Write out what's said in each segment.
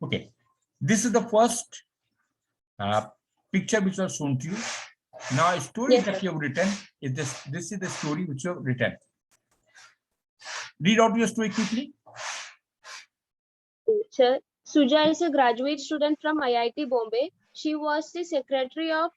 Okay, this is the first picture which was shown to you. Now, a story Yes, that sir. you have written is this. This is the story which you have written. Read out your story quickly. Sir, Suja is a graduate student from IIT Bombay. She was the secretary of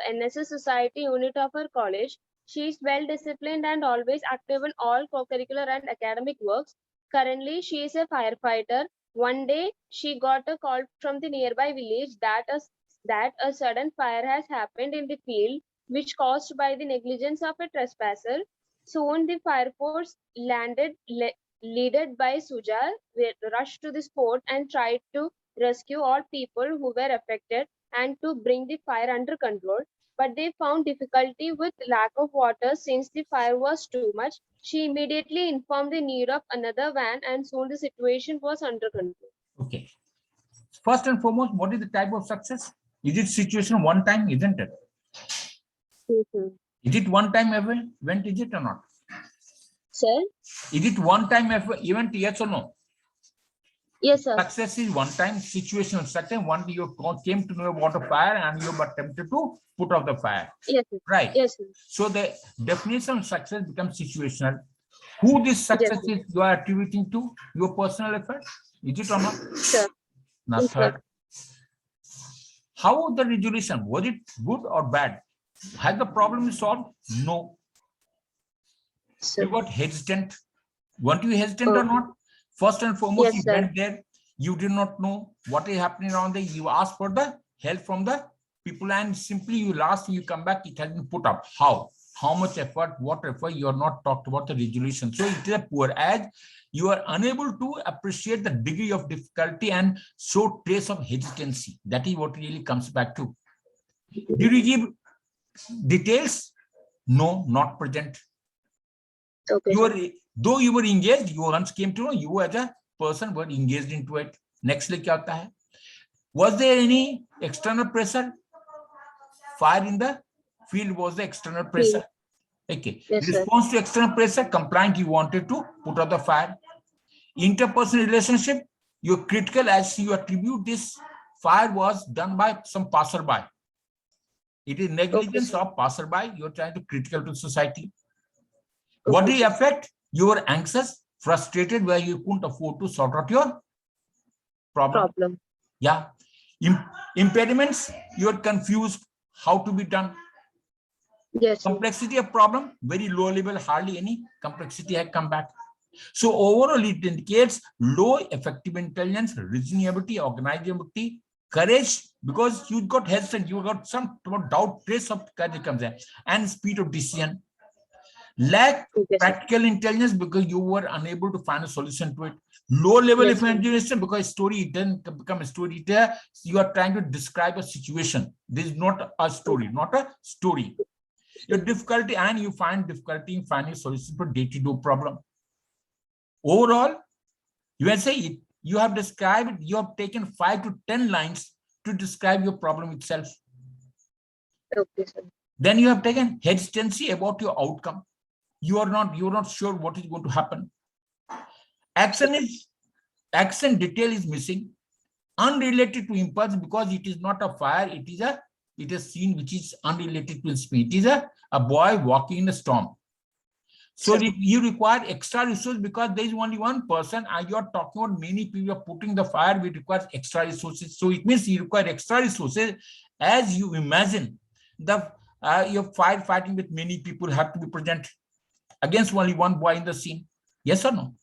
NSS Society unit of her college. She is well disciplined and always active in all co-curricular and academic works. Currently, she is a firefighter. One day, she got a call from the nearby village that a sudden fire has happened in the field, which caused by the negligence of a trespasser. Soon, the fire force led by Suja, rushed to the spot and tried to rescue all people who were affected and to bring the fire under control. But they found difficulty with lack of water since the fire was too much. She immediately informed the need of another van, and soon the situation was under control. Okay. First and foremost, what is the type of success? Is it situation one time, isn't it? Is it one time event, is it or not? Sir? Is it one time event, yes or no? Yes, sir. Success is one time, situation certain. One you came to know about a fire and you were attempted to put out the fire. Yes, sir. Right. Yes, sir. So the definition of success becomes situational. Who this success Yes, is you are attributing to? Your personal effort? Is it or not? sir. Not Yes, third. How the resolution? Was it good or bad? Has the problem been solved? No. Sir. You got hesitant. Weren't you hesitant or not? First and foremost, Yes, you sir. went there. You did not know what is happening around there. You asked for the help from the people and simply you last you come back, it has been put up. How? How much effort, what effort, you are not talked about the resolution. So it is a poor as you are unable to appreciate the degree of difficulty and show trace of hesitancy. That is what really comes back to. Did you give details? No, not present. Okay, You sir. were, though you were engaged, you once came to know you as a person were engaged into it. Nextly, क्या होता है? Was there any external pressure? Fire in the field was the external pressure. Okay. Yes, sir. Response to external pressure, compliant, you wanted to put out the fire. Interpersonal relationship, you're critical as you attribute this fire was done by some passerby. It is negligence of passerby. You're trying to critical to society. What did it affect? You were anxious, frustrated, where you couldn't afford to sort out your problem. Yeah. Impediments, you're confused how to be done. Yes. Complexity of problem, very low level, hardly any complexity had come back. So overall, it indicates low effective intelligence, reasonability, organizability, courage, because you got hesitant, you got some doubt, trace of courage comes there, and speed of decision. Lack practical intelligence because you were unable to find a solution to it. Low level of imagination because story doesn't become a story. You are trying to describe a situation. This is not a story, not a story. Your difficulty and you find difficulty in finding solution for day-to-day problem. Overall, you can say it. You have described it. You have taken 5 to 10 lines to describe your problem itself. Okay, sir. Then you have taken hesitancy about your outcome. You're not sure what is going to happen. Action detail is missing, unrelated to impulse because it is not a fire, it is a scene which is unrelated to speed. It is a boy walking in a storm. So you require extra resources because there is only one person and you are talking about many people are putting the fire, which requires extra resources. So it means you require extra resources as you imagine the your fighting with many people have to be present against only one boy in the scene. Yes or no?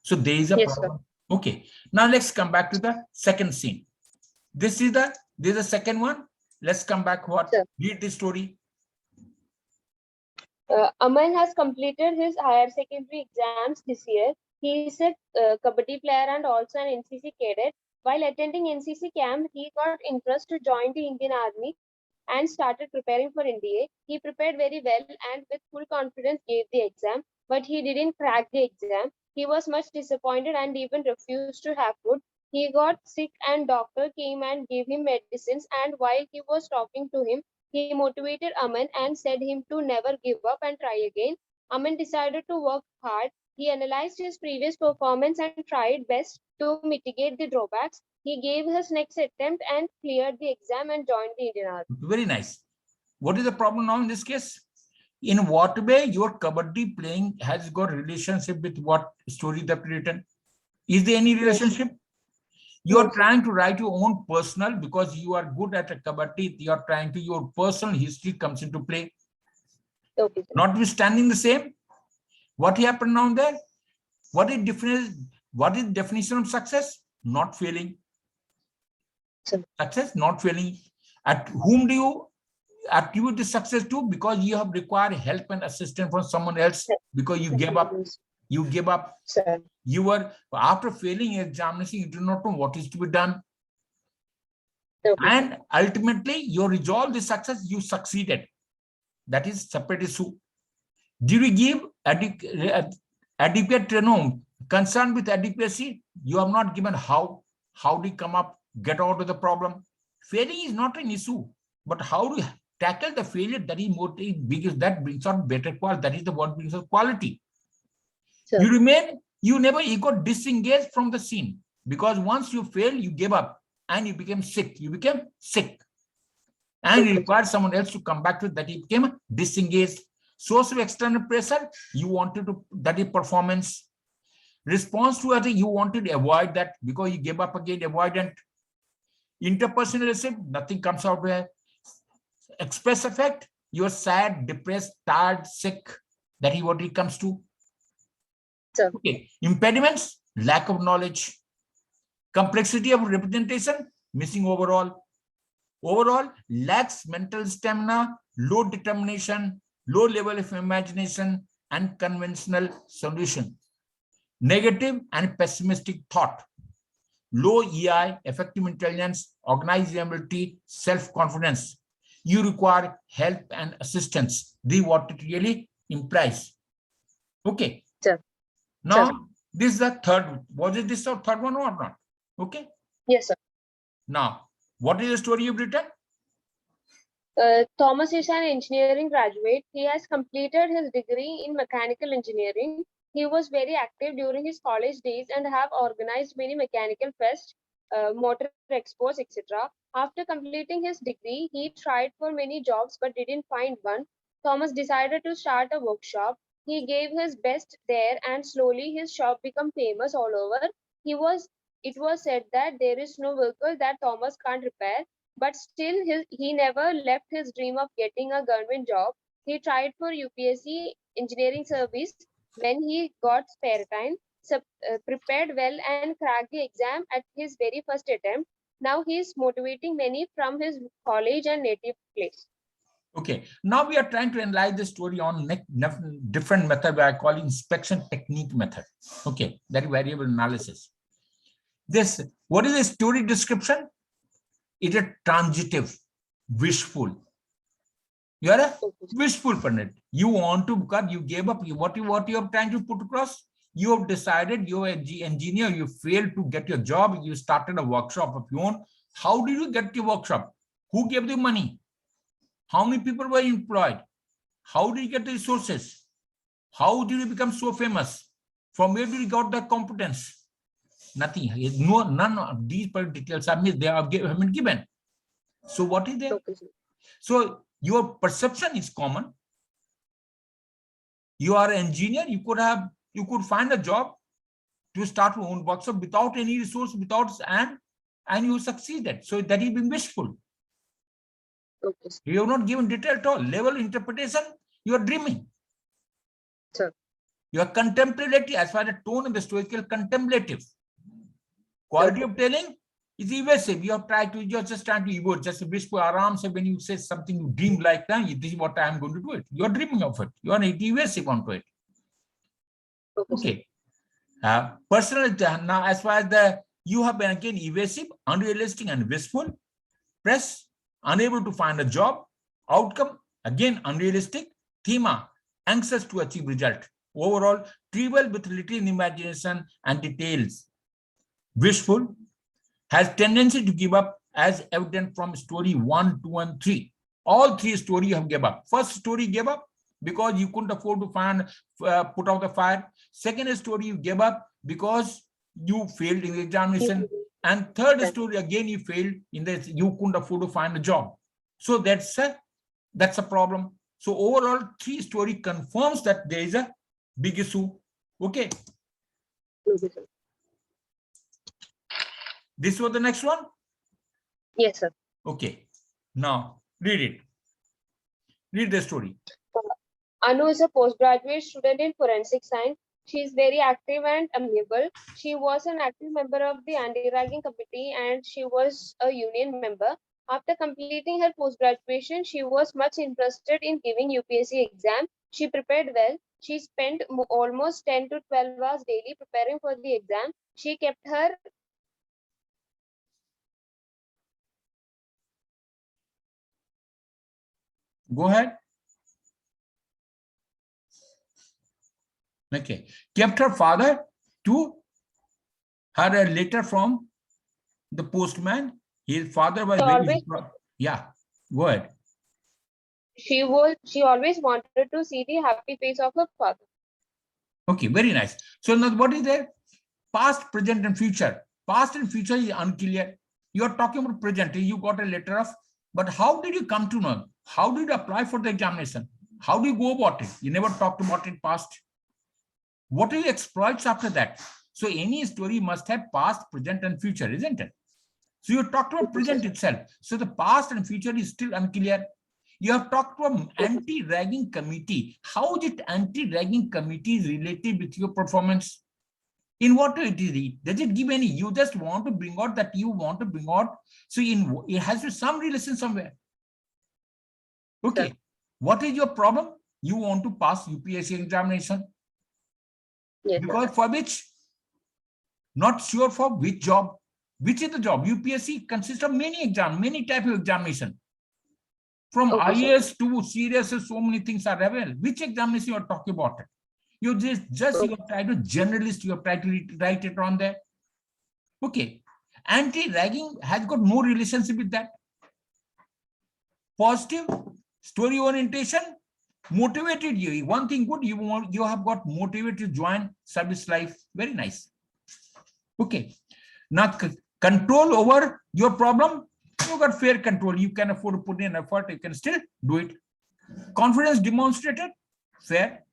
So there is a problem. Sir. Okay. Now let's come back to the second scene. This is the second one. Let's come back. What? Sir. Read the story. Aman has completed his higher secondary exams this year. He is a kabaddi player and also an NCC cadet. While attending NCC camp, he got interest to join the Indian Army and started preparing for NDA. He prepared very well and with full confidence gave the exam, but he didn't crack the exam. He was much disappointed and even refused to have food. He got sick and doctor came and gave him medicines, and while he was talking to him, he motivated Aman and said him to never give up and try again. Aman decided to work hard. He analyzed his previous performance and tried best to mitigate the drawbacks. He gave his next attempt and cleared the exam and joined the Indian Army. Very nice. What is the problem now in this case? In what way your kabaddi playing has got relationship with what story that written? Is there any relationship? You are Yes. trying to write your own personal because you are good at a kabaddi. You are trying to, your personal history comes into play. Okay, sir. Notwithstanding the same, what happened now and there? What is difference? What is definition of success? Not failing. Sir. Success, not failing. At whom do you attribute the success to? Because you have required help and assistance from someone else, because you gave up. You gave up. Sir. You were, after failing examination, you do not know what is to be done. Okay. And ultimately, you resolve the success, you succeeded. That is separate issue. Did you give adequate concern with adequacy? You have not given how do you come up, get out of the problem. Failing is not an issue, but how do you tackle the failure? That is more because that brings out better quality. That is the what brings out quality. Sir. You never got disengaged from the scene, because once you fail, you gave up and you became sick. You became sick. And you required someone else to come back to it, that he became disengaged. Source of external pressure, you wanted to, that is performance. Response to it, you wanted to avoid that because you gave up again, avoidant. Interpersonal relationship, nothing comes out there. Express effect, you're sad, depressed, tired, sick. That is what it comes to. Sir. Okay. Impediments, lack of knowledge. Complexity of representation, missing overall. Overall, lacks mental stamina, low determination, low level of imagination, and conventional solution. Negative and pessimistic thought. Low EI, effective intelligence, organizability, self-confidence. You require help and assistance. This is what it really implies. Okay. Sir. Now, Sir. this is the third. Was it this or third one or not? Okay. Yes, sir. Now, what is the story you've written? Thomas is an engineering graduate. He has completed his degree in mechanical engineering. He was very active during his college days and have organized many mechanical fests, motor expos, etc. After completing his degree, he tried for many jobs but didn't find one. Thomas decided to start a workshop. He gave his best there and slowly his shop became famous all over. It was said that there is no vehicle that Thomas can't repair. But still, he never left his dream of getting a government job. He tried for UPSC engineering service when he got spare time, prepared well and cracked the exam at his very first attempt. Now he is motivating many from his college and native place. Okay, now we are trying to analyze the story on different method we are calling inspection technique method. Okay, that is variable analysis. This, what is the story description? It is transitive, wishful. You are a wishful planet. You want to, because you gave up. What you are trying to put across? You have decided you are an engineer. You failed to get your job. You started a workshop of your own. How did you get your workshop? Who gave you money? How many people were employed? How did you get the resources? How did you become so famous? From where did you got the competence? Nothing. No, none of these details are missed. They have been given. So what is there? Okay. So your perception is common. You are an engineer. You could find a job to start your own workshop without any resource, and you succeeded. So that is being wishful. Okay. You have not given detail at all. Level interpretation, you are dreaming. Sir. You are contemplative, as far as the tone of the stoical contemplative. Quality of telling is evasive. You have tried to, you're just trying to evoke, just whisper aram. So when you say something, you dream like that, this is what I am going to do it. You are dreaming of it. You are evasive onto it. Okay. Personal, now as far as you have been again evasive, unrealistic and wistful. Press, unable to find a job. Outcome, again unrealistic. Thema, anxious to achieve result. Overall, trivial with little in imagination and details. Wishful, has tendency to give up, as evident from story 1, 2, and 3. All three stories you have given up. First story gave up, because you couldn't afford to put out the fire. Second story, you gave up because you failed in the examination. And third story, again, you failed in this, you couldn't afford to find a job. So that's a problem. So overall, 3 story confirms that there is a big issue. Okay. This was the next one? Yes, sir. Okay. Now, read it. Read the story. Anu is a postgraduate student in forensic science. She is very active and amiable. She was an active member of the anti-ragging committee and she was a union member. After completing her post-graduation, she was much interested in giving UPSC exam. She prepared well. She spent almost 10 to 12 hours daily preparing for the exam. She kept her Go ahead. Okay. Kept her father to her a letter from the postman. His father was very... Yeah, go ahead. She always wanted to see the happy face of her father. Okay, very nice. So now what is there? Past, present, and future. Past and future is unclear. You are talking about present. You got a letter of, but how did you come to know? How did you apply for the examination? How do you go about it? You never talked about it past. What are your exploits after that? So any story must have past, present, and future, isn't it? So you talked about present itself. So the past and future is still unclear. You have talked about anti-ragging committee. How is it anti-ragging committee is related with your performance? In what way it is? Does it give any? You just want to bring out that you want to bring out. So it has some relation somewhere. Okay. What is your problem? You want to pass UPSC examination. Yes, because for which? Not sure for which job. Which is the job? UPSC consists of many exams, many types of examination. From IAS to serious, so many things are available. Which examination you are talking about? You just you have tried to generalist, you have tried to write it on there. Okay. Anti-ragging has got no relationship with that. Positive story orientation motivated you. One thing good, you have got motivated to join service life. Very nice. Okay. Now control over your problem. You got fair control. You can afford to put in effort. You can still do it. Confidence demonstrated. Fair.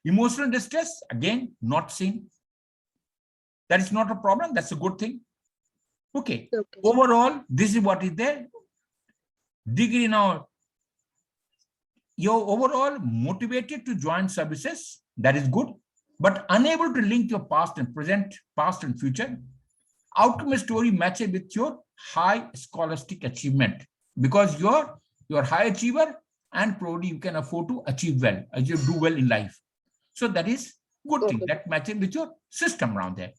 Emotional distress, again, not seen. That is not a problem. That's a good thing. Okay. Overall, this is what is there. Degree now. You're overall motivated to join services. That is good. But unable to link your past and present, past and future. Outcome story matches with your high scholastic achievement. Because you're high achiever and probably you can afford to achieve well, as you do well in life. So that is good thing that matches with your system around there.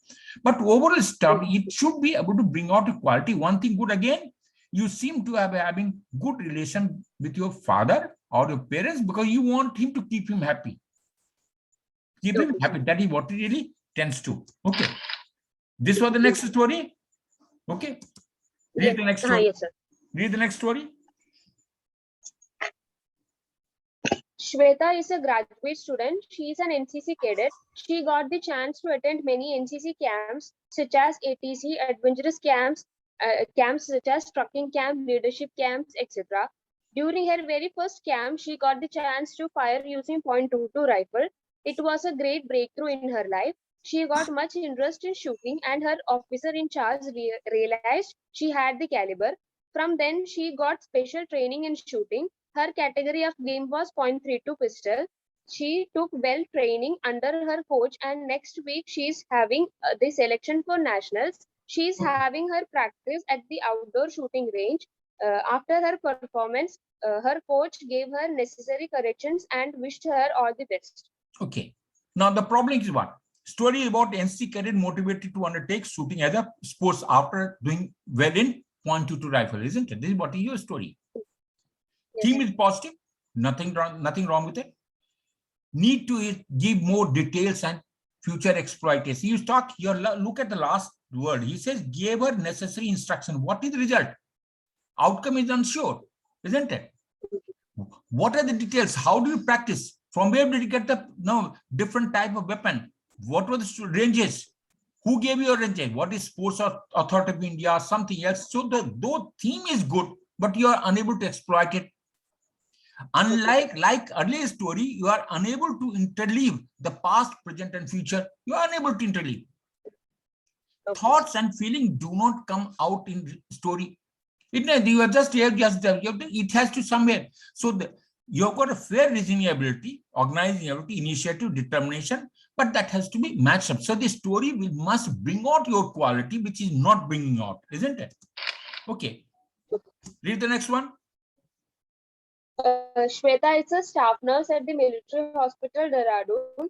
But overall stuff, it should be able to bring out equality. One thing good again, you seem to have having good relation with your father or your parents because you want him to keep him happy. Keep him happy. That is what it really tends to. Okay. This was the next story. Okay. Read the next story. Yes, sir. Read the next story. Shweta is a graduate student. She is an NCC cadet. She got the chance to attend many NCC camps such as ATC, adventurous camps, camps such as trucking camp, leadership camps, etc. During her very first camp, she got the chance to fire using .22 rifle. It was a great breakthrough in her life. She got much interest in shooting and her officer in charge realized she had the caliber. From then, she got special training in shooting. Her category of game was .32 pistol. She took well training under her coach and next week she is having the selection for nationals. She is having her practice at the outdoor shooting range. After her performance, her coach gave her necessary corrections and wished her all the best. Okay. Now the problem is what? Story about NCC cadet motivated to undertake shooting as a sports after doing well in .22 rifle, isn't it? This is what is your story. Yes. Theme is positive, nothing wrong with it. Need to give more details and future exploitation. You look at the last word. He says gave her necessary instruction. What is the result? Outcome is unsure, isn't it? what are the details? How do you practice? From where did you get the different type of weapon? What were the ranges? Who gave you a range? What is Sports Authority of India? Something else. So though theme is good, but you are unable to exploit it. Unlike like earlier story, you are unable to interleave the past, present, and future. You are unable to interleave. Okay. Thoughts and feeling do not come out in story. You are just here, it has to somewhere. So you've got a fair reasoning ability, organizing ability, initiative, determination, but that has to be matched up. So the story must bring out your quality, which is not bringing out, isn't it? Okay. Read the next one. Shweta is a staff nurse at the military hospital, Dehradun.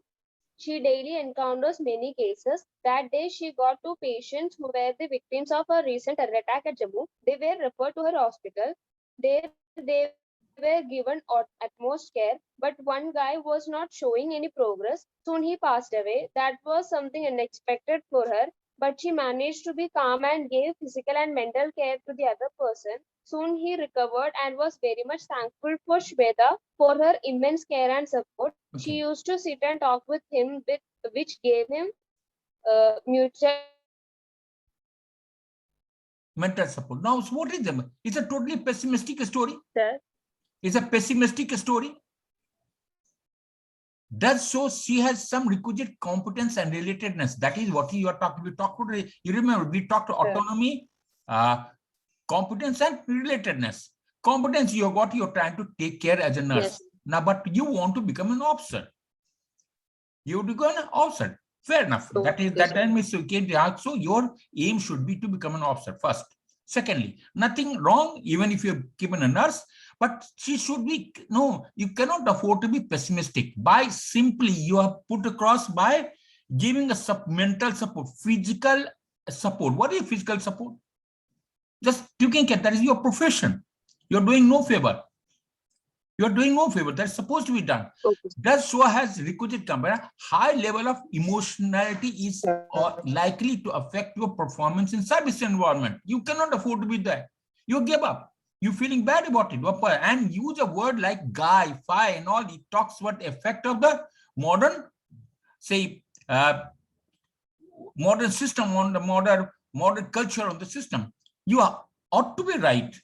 She daily encounters many cases. That day, she got 2 patients who were the victims of a recent terror attack at Jammu. They were referred to her hospital. There, they were given utmost care, but one guy was not showing any progress. Soon he passed away. That was something unexpected for her, but she managed to be calm and gave physical and mental care to the other person. Soon he recovered and was very much thankful for Shweta for her immense care and support. Okay. She used to sit and talk with him, which gave him mutual Mental support. Now, what is them? It's a totally pessimistic story. Sir. It's a pessimistic story. Does so she has some requisite competence and relatedness. That is what you are talking. We talked about. You remember we talked autonomy, competence, and relatedness. Competence, you have got. You're trying to take care as a nurse. Yes. Now, but you want to become an officer. You become an officer. Fair enough. So, That is yes, that time is okay. So your aim should be to become an officer first. Secondly, nothing wrong even if you're given a nurse, but she should be no. You cannot afford to be pessimistic. By simply you are put across by giving a mental support, physical support. What is physical support? Just you can get that is your profession. You're doing no favor. You're doing no favor. That's supposed to be done. Okay. Does so has requisite compare. High level of emotionality is likely to affect your performance in service environment. You cannot afford to be there. You give up. You're feeling bad about it. And use a word like guy, fi, and all. It talks about the effect of the modern, say, modern system on the modern culture on the system. You ought to be right.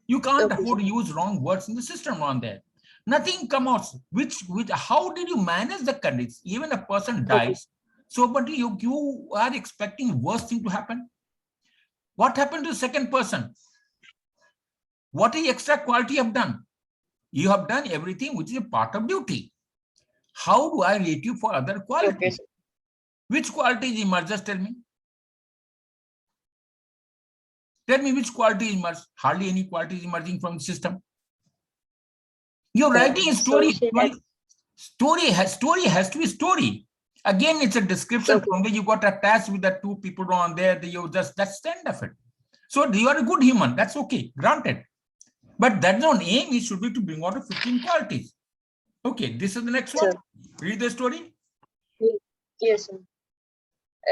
You can't afford to use wrong words in the system on there. Nothing comes out. Which how did you manage the conditions? Even a person dies. So, but you are expecting worst thing to happen. What happened to the second person? What is extra quality you have done? You have done everything which is a part of duty. How do I rate you for other qualities? Which qualities emerge? Just tell me. Tell me which quality emerge. Hardly any quality is emerging from the system. You're writing a story. Story has to be story. Again, it's a description from where you got attached with the 2 people on there. You just that's the end of it. So you are a good human. That's okay. Granted. But that's not aim. It should be to bring out 15 qualities. Okay, this is the next one. Read the story. Yes, sir.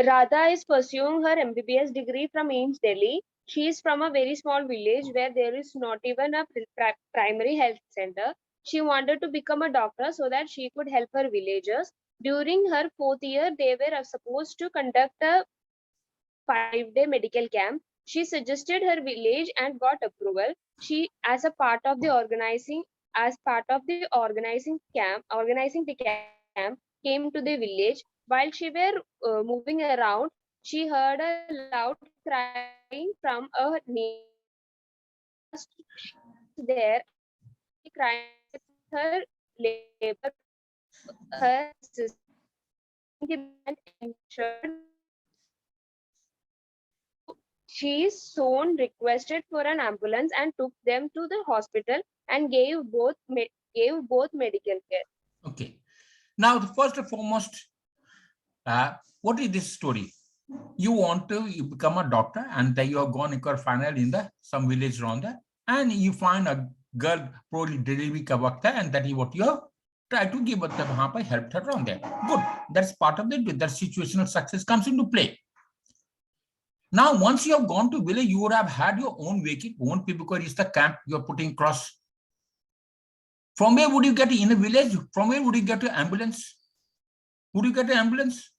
Radha is pursuing her MBBS degree from AIIMS Delhi. She is from a very small village where there is not even a primary health center. She wanted to become a doctor so that she could help her villagers. During her 4th year, they were supposed to conduct a 5-day medical camp. She suggested her village and got approval. She, as part of the organizing camp, came to the village. While she were moving around, she heard a loud crying from a neighbor there. She cried with her labor, her sister ensured. She soon requested for an ambulance and took them to the hospital and gave both medical care. Okay. Now, first and foremost, what is this story? You want to become a doctor, and then you have gone in final in some village around there, and you find a girl probably delivery ka waqt hai, and that is what you have tried to give, but helped her around there. Good. That's part of that situational success comes into play. Now, once you have gone to village, you would have had your own vehicle, own people, because it's the camp you are putting across. From where would you get in a village? From where would you get an ambulance? Would you get an ambulance?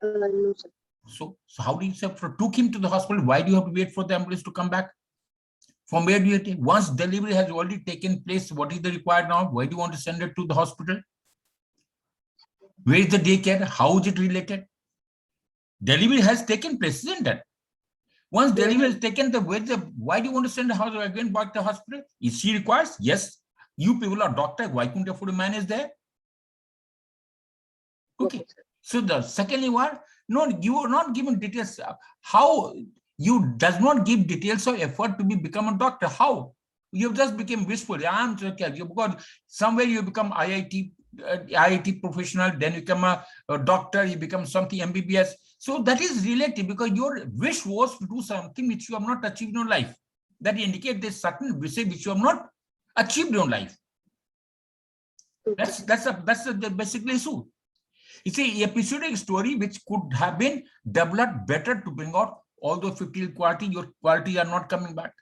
No, sir. So how do you say, took him to the hospital? Why do you have to wait for the ambulance to come back? From where do you take? Once delivery has already taken place, what is the required now? Why do you want to send it to the hospital? Where is the daycare? How is it related? Delivery has taken place, isn't it? Once delivery is taken, why do you want to send the house again back to the hospital? Is she requires? Yes. You people are doctors. Why couldn't you afford to manage there? Okay. So the secondly, what? No, you are not given details. How you does not give details of effort to become a doctor. How? You just became wishful. I'm because somewhere you become IIT professional, then you become a doctor, you become something MBBS. So that is relative because your wish was to do something which you have not achieved in your life. That indicates there's certain wish which you have not achieved in your life. That's the basically issue. It's a episodic story which could have been developed better to bring out although 50 quality, your quality are not coming back.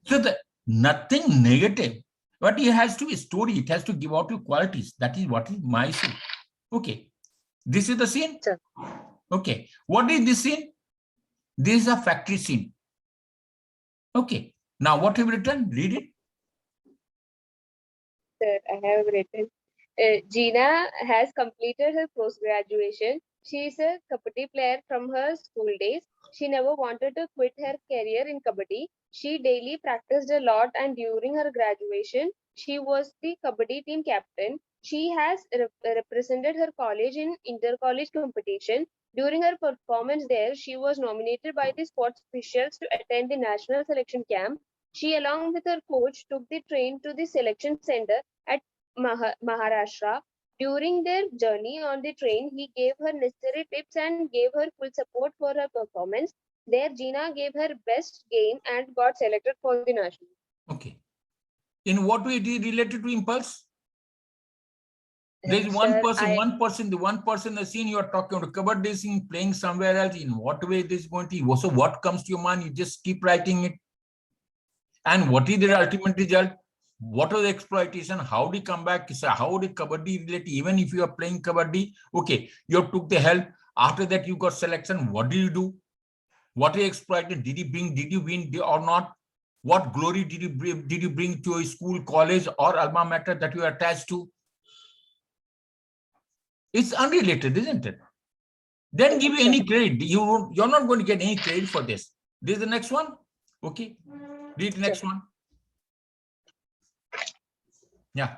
So nothing negative, but it has to be a story. It has to give out your qualities. That is what is my issue. Okay. This is the scene. Sir. Okay. What is this scene? This is a factory scene. Okay. Now what have you written? Read it. Sir, I have written. Gina has completed her post-graduation. She is a kabaddi player from her school days. She never wanted to quit her career in kabaddi. She daily practiced a lot, and during her graduation, she was the kabaddi team captain. She has represented her college in inter-college competition. During her performance there, she was nominated by the sports officials to attend the national selection camp. She, along with her coach, took the train to the selection center at Maharashtra. During their journey on the train, he gave her necessary tips and gave her full support for her performance. There, Gina gave her best game and got selected for the national. Okay. In what way it is related to impulse? There is Sir, one person, the scene you are talking about, kabaddi scene playing somewhere else. In what way this is going to be? So what comes to your mind? You just keep writing it. And what is the ultimate result? What was the exploitation? How did he come back? How did kabaddi relate? Even if you are playing kabaddi, okay, you took the help. After that, you got selection. What did you do? What he exploited? Did you win or not? What glory did you bring to a school, college, or alma mater that you are attached to? It's unrelated, isn't it? Then give you any credit. You're not going to get any credit for this. This is the next one. Okay. Read the next one. Yeah.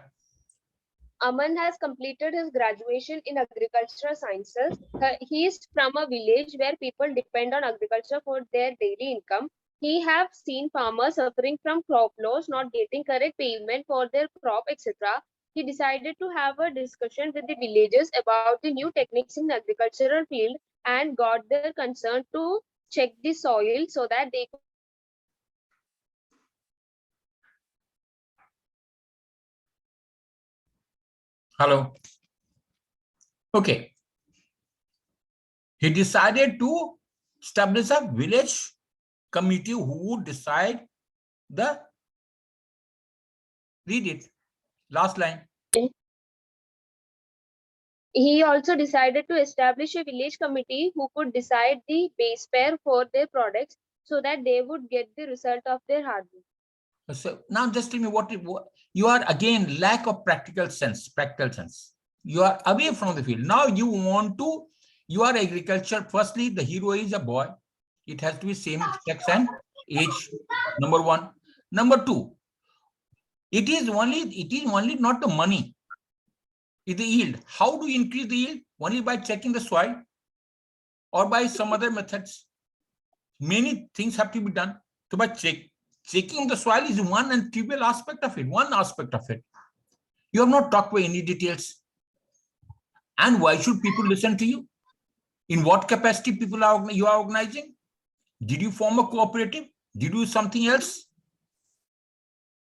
Aman has completed his graduation in agricultural sciences. He is from a village where people depend on agriculture for their daily income. He have seen farmers suffering from crop loss, not getting correct payment for their crop, etc. He decided to have a discussion with the villagers about the new techniques in agricultural field and got their concern to check the soil so that they could. Hello. Okay. He decided to establish a village committee who would decide the. Read it. Last line. He also decided to establish a village committee who could decide the base fare for their products so that they would get the result of their hard work. So now just tell me what you are again lack of practical sense. You are away from the field. Now you want to, you are agriculture. Firstly, the hero is a boy. It has to be same sex and age. Number one. Number two, it is only not the money. It's the yield. How do you increase the yield? Only by checking the soil or by some other methods. Many things have to be done. So by checking the soil is one and trivial aspect of it. One aspect of it. You have not talked about any details. And why should people listen to you? In what capacity you are organizing? Did you form a cooperative? Did you do something else?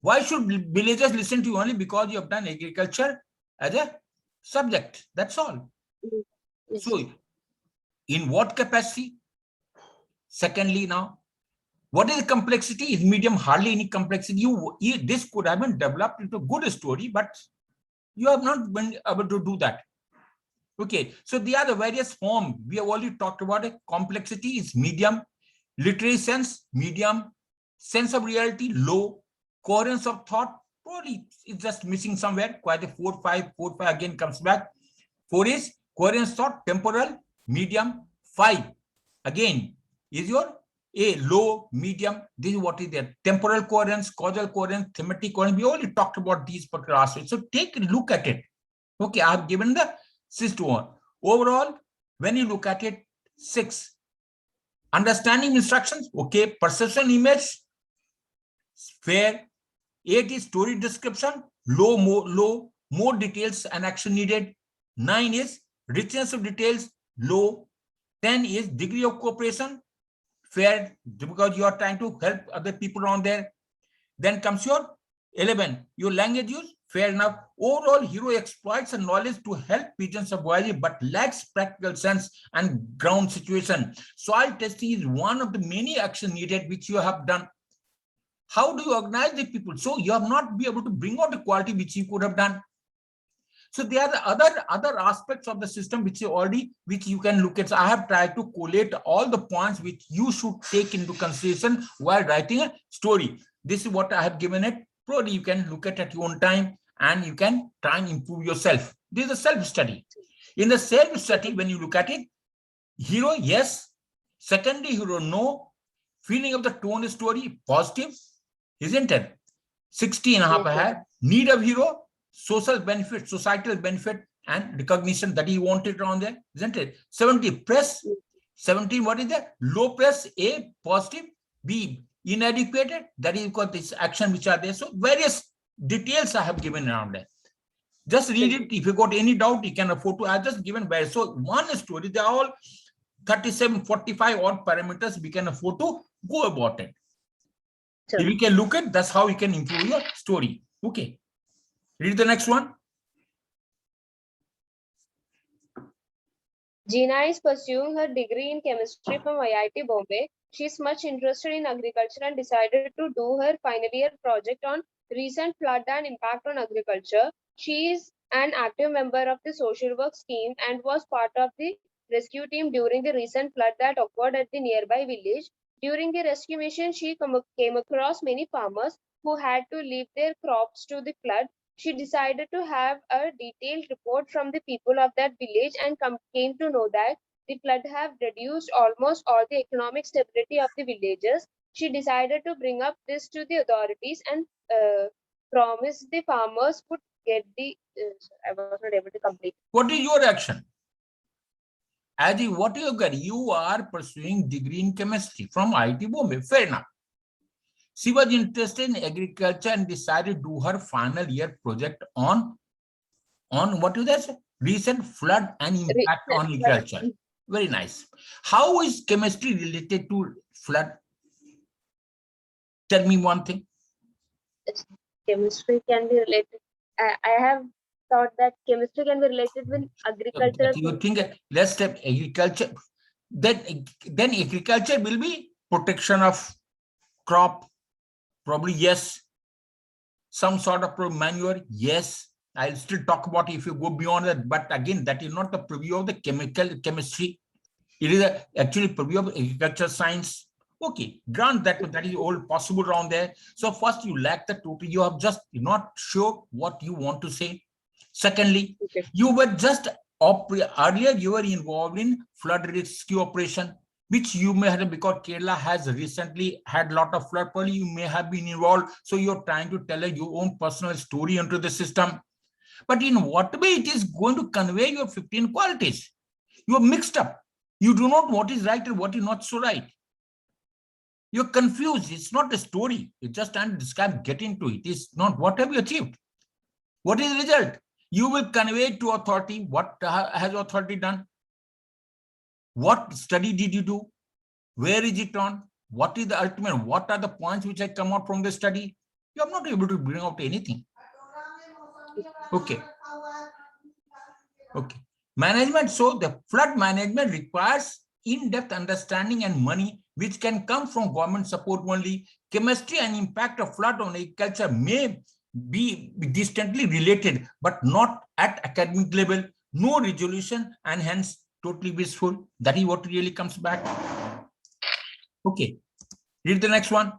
Why should villagers listen to you only because you have done agriculture as a subject? That's all. Yes. So, in what capacity? Secondly, now, What is complexity? Is medium, hardly any complexity. This could have been developed into a good story, but you have not been able to do that. Okay, so there are the various forms. We have already talked about it. Complexity is medium, literary sense, medium, sense of reality, low, coherence of thought, probably it's just missing somewhere. Quite a 4, 5 again comes back. 4 is coherence thought, temporal, medium. 5 again is your a low, medium. This is what is there. Temporal coherence, causal coherence, thematic coherence. We already talked about these particular aspects. So take a look at it. Okay, I have given the 6 to 1. Overall, when you look at it, 6. Understanding instructions, okay. Perception image, fair. 8 is story description, low, more details and action needed. 9 is richness of details, low. 10 is degree of cooperation, fair, because you are trying to help other people around there. Then comes your 11, your language use, fair enough. Overall, hero exploits and knowledge to help pigeons survive, but lacks practical sense and ground situation. Soil testing is one of the many actions needed which you have done. How do you organize the people? So you have not been able to bring out the quality which you could have done. So there are the other aspects of the system which you can look at. So I have tried to collate all the points which you should take into consideration while writing a story. This is what I have given it. Probably you can look at your own time and you can try and improve yourself. This is a self-study. In the self-study, when you look at it, hero, yes. Secondary hero, no. Feeling of the tone story, positive, isn't it? 60 and a half I had. Need of hero, social benefit, societal benefit, and recognition that he wanted around there, isn't it? 70 press, 17, what is that? Low press, A, positive, B, inadequate, that is because this action which are there. So various details I have given around there. Just read it. If you got any doubt, you can afford to. I just given various. So one story, they are all 37, 45 odd parameters we can afford to go about it. Sure. If you can look at, that's how you can improve your story. Okay. Read the next one. Gina is pursuing her degree in chemistry from IIT Bombay. She is much interested in agriculture and decided to do her final year project on recent flood and impact on agriculture. She is an active member of the social work team and was part of the rescue team during the recent flood that occurred at the nearby village. During the rescue mission, she came across many farmers who had to leave their crops to the flood. She decided to have a detailed report from the people of that village and came to know that the flood have reduced almost all the economic stability of the villages. She decided to bring up this to the authorities and promised the farmers would get the. I was not able to complete. What is your action? As in, what you got? You are pursuing degree in chemistry from IIT Bombay. Fair enough. She was interested in agriculture and decided to do her final year project on what is that? Recent flood and impact on agriculture. Very nice. How is chemistry related to flood? Tell me one thing. Chemistry can be related. I have thought that chemistry can be related with agriculture. You think let's take agriculture. Then agriculture will be protection of crop. Probably yes. Some sort of manure, yes. I'll still talk about if you go beyond that, but again, that is not the purview of the chemistry. It is actually purview of agriculture science. Okay, grant that is all possible around there. So first, you lack the total. You have just not sure what you want to say. Secondly, you were just earlier you were involved in flood rescue operation, which you may have, because Kerala has recently had a lot of flood. Probably you may have been involved. So you're trying to tell your own personal story into the system. But in what way it is going to convey your 15 qualities? You are mixed up. You do not know what is right and what is not so right. You're confused. It's not a story. You just trying to describe, get into it. It's not what have you achieved? What is the result? You will convey to authority. What has authority done? What study did you do? Where is it on? What is the ultimate? What are the points which have come out from the study? You are not able to bring out anything. Okay. Okay. Management. So the flood management requires in-depth understanding and money, which can come from government support only. Chemistry and impact of flood on agriculture may be distantly related, but not at academic level. No resolution and hence totally wasteful. That is what really comes back. Okay, read the next one.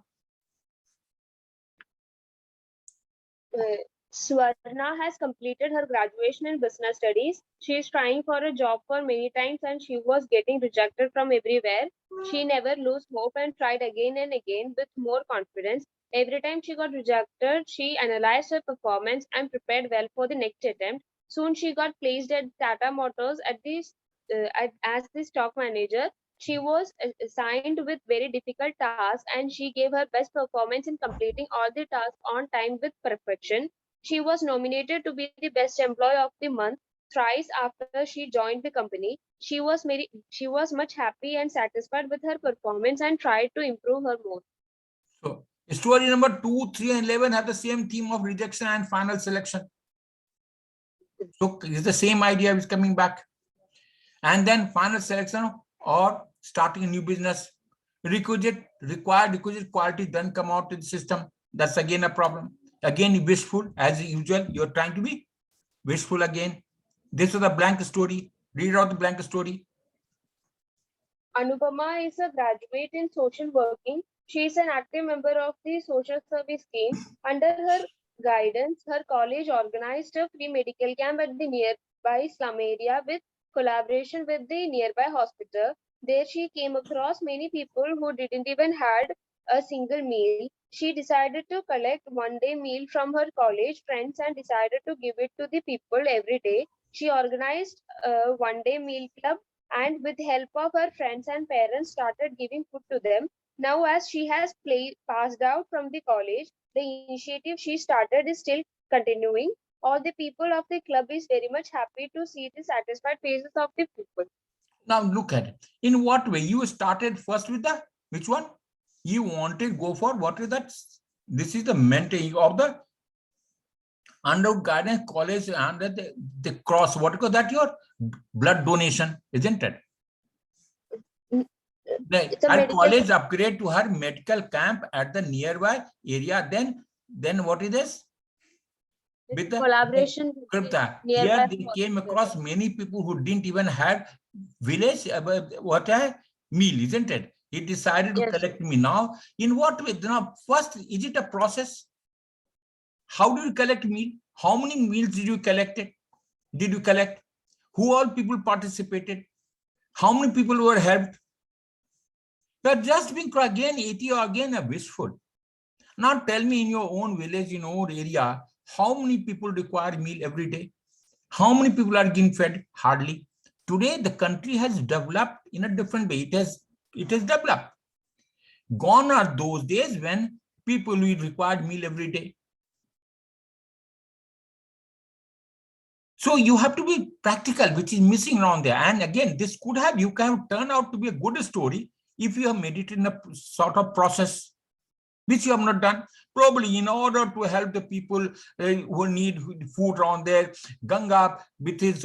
Swarna has completed her graduation in business studies. She is trying for a job for many times and she was getting rejected from everywhere. She never lost hope and tried again and again with more confidence. Every time she got rejected, she analyzed her performance and prepared well for the next attempt. Soon she got placed at Tata Motors as the stock manager. She was assigned with very difficult tasks and she gave her best performance in completing all the tasks on time with perfection. She was nominated to be the best employee of the month thrice after she joined the company. She was much happy and satisfied with her performance and tried to improve her more. So story number 2, 3, and 11 have the same theme of rejection and final selection. So it's the same idea is coming back. And then final selection or starting a new business. Requisite quality then come out in the system. That's again a problem. Again, wishful as usual. You're trying to be wishful again. This is a blank story. Read out the blank story. Anupama is a graduate in social working. She is an active member of the social service team. Under her guidance, her college organized a free medical camp at the nearby slum area with collaboration with the nearby hospital. There she came across many people who didn't even had a single meal. She decided to collect one-day meal from her college friends and decided to give it to the people every day. She organized a one-day meal club and with help of her friends and parents started giving food to them. Now as she has passed out from the college, the initiative she started is still continuing. All the people of the club is very much happy to see the satisfied faces of the people. Now look at it. In what way? You started first with the, which one? You wanted go for what is that? This is the mentoring of the under guidance college under the cross. What is that? Your blood donation, isn't it? Her college upgrade to her medical camp at the nearby area. Then what is this? With the collaboration here they came across many people who didn't even have village meal, isn't it? He decided to collect me. Now in what way? Now first, is it a process? How do you collect meal? How many meals did you collect? Who all people participated? How many people were helped? But just being again 80 or again a wishful. Now tell me in your own village, in your area, how many people require meal every day? How many people are getting fed? Hardly. Today, the country has developed in a different way. It has developed. Gone are those days when people required meal every day. So you have to be practical, which is missing around there. And again, this could have, you can turn out to be a good story if you have made it in a sort of process, which you have not done. Probably in order to help the people who need food around there, Ganga, with his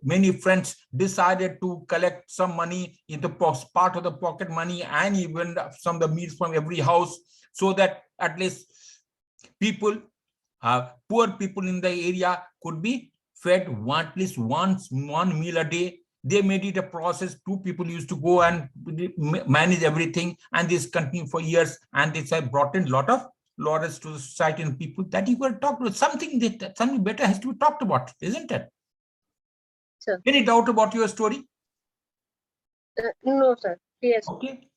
many friends, decided to collect some money in the part of the pocket money and even some of the meals from every house, so that at least people, poor people in the area could be fed at least one meal a day. They made it a process. 2 people used to go and manage everything, and this continued for years. And this has brought in a lot of laurels to the society and people that you were talked about. Something better has to be talked about, isn't it? Sir. Any doubt about your story? No, sir. Yes. Okay.